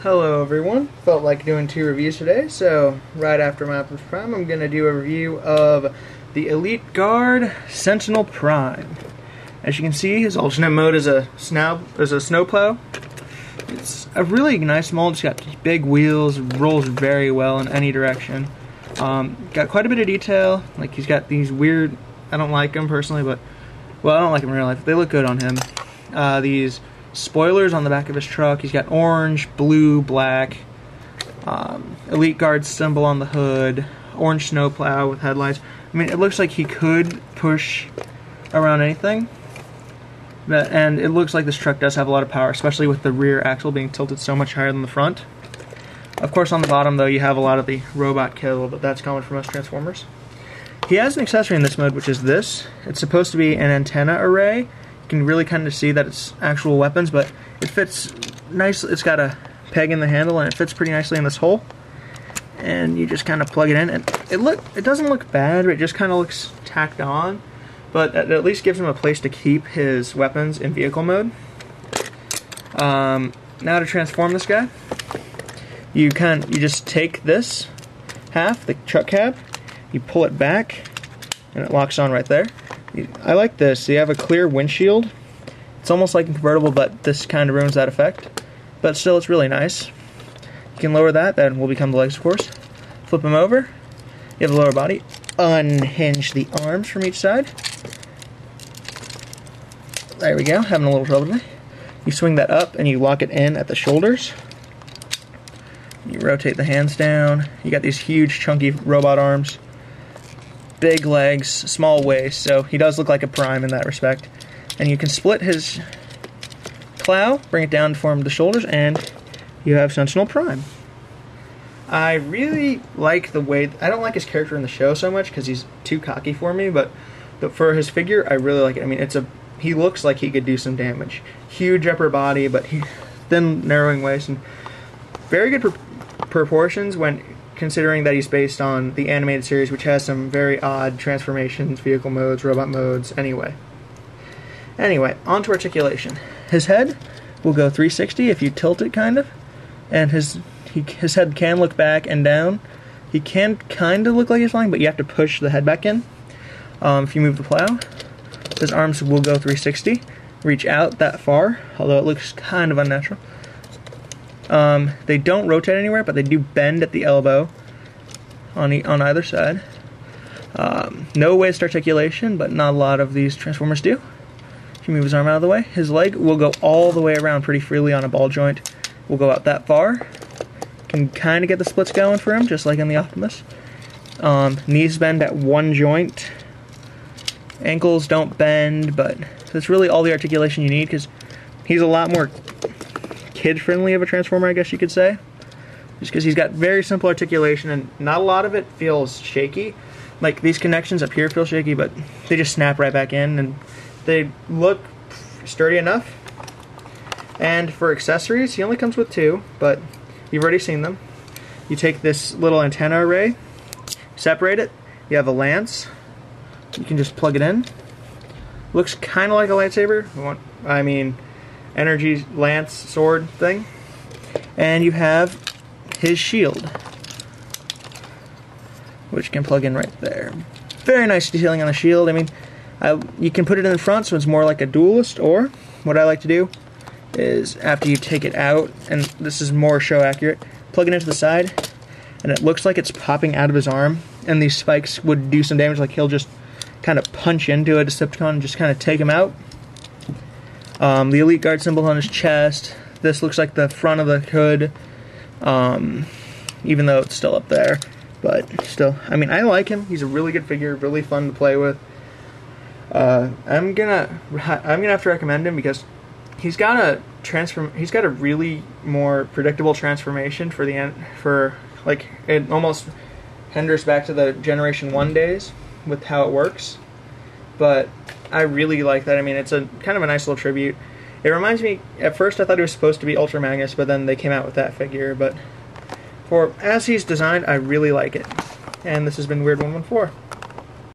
Hello everyone, felt like doing 2 reviews today, so right after my Optimus Prime I'm going to do a review of the Elite Guard Sentinel Prime. As you can see, his alternate mode is a snowplow. It's a really nice mold. It's got big wheels, rolls very well in any direction. Got quite a bit of detail, like he's got these weird, I don't like them personally, but, well, I don't like them in real life, they look good on him. These spoilers on the back of his truck. He's got orange, blue, black, Elite Guard symbol on the hood, orange snowplow with headlights. I mean, it looks like he could push around anything, and it looks like this truck does have a lot of power, especially with the rear axle being tilted so much higher than the front. Of course, on the bottom, though, you have a lot of the robot kill, but that's common for most Transformers. He has an accessory in this mode, which is this. It's supposed to be an antenna array. You can really kind of see that it's actual weapons, but it fits nice. It's got a peg in the handle, and it fits pretty nicely in this hole. And you just kind of plug it in, and it doesn't look bad, but it just kind of looks tacked on. But it at least gives him a place to keep his weapons in vehicle mode. Now to transform this guy, you just take this half, the truck cab, you pull it back, and it locks on right there. I like this. You have a clear windshield. It's almost like a convertible, but this kind of ruins that effect. But still, it's really nice. You can lower that. That will become the legs, of course. Flip them over. You have the lower body. Unhinge the arms from each side. There we go. Having a little trouble today. You swing that up, and you lock it in at the shoulders. You rotate the hands down. You got these huge, chunky robot arms. Big legs, small waist, so he does look like a Prime in that respect. And you can split his plow, bring it down to form the shoulders, and you have Sentinel Prime. I really like the way, I don't like his character in the show so much because he's too cocky for me, but for his figure, I really like it. I mean, he looks like he could do some damage. Huge upper body, but thin, narrowing waist, and very good proportions when considering that he's based on the animated series, which has some very odd transformations, vehicle modes, robot modes, anyway, on to articulation. His head will go 360 if you tilt it, kind of, and his head can look back and down. He can kind of look like he's flying, but you have to push the head back in. If you move the plow, his arms will go 360, reach out that far, although it looks kind of unnatural. They don't rotate anywhere, but they do bend at the elbow on either side. No waist articulation, but not a lot of these Transformers do. If you move his arm out of the way, his leg will go all the way around pretty freely on a ball joint. Will go out that far. Can kind of get the splits going for him, just like in the Optimus. Knees bend at one joint. Ankles don't bend, but that's really all the articulation you need, because he's a lot more kid-friendly of a Transformer, I guess you could say. Just because he's got very simple articulation, and not a lot of it feels shaky. Like, these connections up here feel shaky, but they just snap right back in, and they look sturdy enough. And for accessories, he only comes with 2, but you've already seen them. You take this little antenna array, separate it, you have a lance. You can just plug it in. Looks kind of like a lightsaber. I mean, energy lance sword thing. And you have his shield, which can plug in right there. Very nice detailing on the shield. I mean, you can put it in the front so it's more like a duelist, or what I like to do is after you take it out, and this is more show accurate, plug it into the side, and it looks like it's popping out of his arm, and these spikes would do some damage, like he'll just kind of punch into a Decepticon and just kind of take him out. The Elite Guard symbol on his chest. This looks like the front of the hood, even though it's still up there. But still, I mean, I like him. He's a really good figure, really fun to play with. I'm gonna have to recommend him because he's got a really more predictable transformation for like, it almost hinders back to the Generation 1 days with how it works. But I really like that. I mean, it's a kind of a nice little tribute. It reminds me, at first I thought it was supposed to be Ultra Magnus, but then they came out with that figure. But as he's designed, I really like it. And this has been Weird 114.